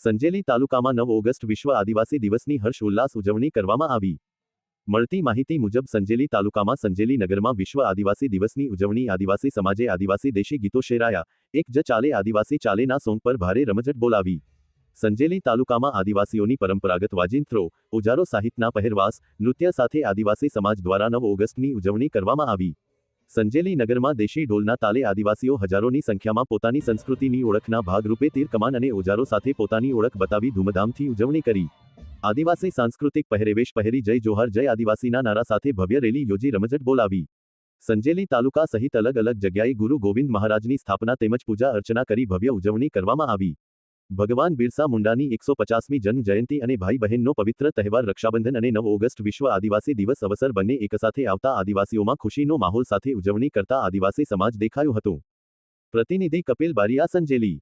સંજેલી તાલુકામાં 9 ઓગસ્ટ વિશ્વ આદિવાસી દિવસની હર્ષ ઉલ્લાસ ઉજવણી કરવામાં આવી. મળતી માહિતી મુજબ સંજેલી તાલુકામાં સંજેલી નગરમાં વિશ્વ આદિવાસી દિવસની ઉજવણી આદિવાસી સમાજે આદિવાસી દેશી ગીતો શેરાયા. એક જ ચાલે આદિવાસી ચાલેના સોંગ પર ભારે રમઝટ બોલાવી. સંજેલી તાલુકામાં આદિવાસીઓની પરંપરાગત વાજિંત્રો, ઓજારો સહિતના પહેરવાસ, નૃત્ય સાથે આદિવાસી સમાજ દ્વારા 9 ઓગસ્ટની ઉજવણી કરવામાં આવી. સંજેલી નગરમાં દેશી ઢોલના તાલે આદિવાસીઓ હજારોની સંખ્યામાં પોતાની સંસ્કૃતિની ઓળખના ભાગરૂપે તીર કમાન અને ઓજારો સાથે પોતાની ઓળખ બતાવી ધૂમધામથી ઉજવણી કરી. આદિવાસી સાંસ્કૃતિક પહેરવેશ પહેરી જય જોહર જય આદિવાસીના નારા સાથે ભવ્ય રેલી યોજી રમઝટ બોલાવી. સંજેલી તાલુકા સહિત અલગ અલગ જગ્યાએ ગુરુ ગોવિંદ મહારાજની સ્થાપના તેમજ પૂજા અર્ચના કરી ભવ્ય ઉજવણી કરવામાં આવી. ભગવાન બિરસા મુંડાની 150મી જન્મ જયંતિ અને ભાઈ બહેનનો પવિત્ર તહેવાર રક્ષાબંધન અને 9 ઓગસ્ટ વિશ્વ આદિવાસી દિવસ અવસર બંને એકસાથે આવતા આદિવાસીઓમાં ખુશીનો માહોલ સાથે ઉજવણી કરતા આદિવાસી સમાજ દેખાયો હતો. પ્રતિનિધિ કપિલ બારિયા, સંજેલી.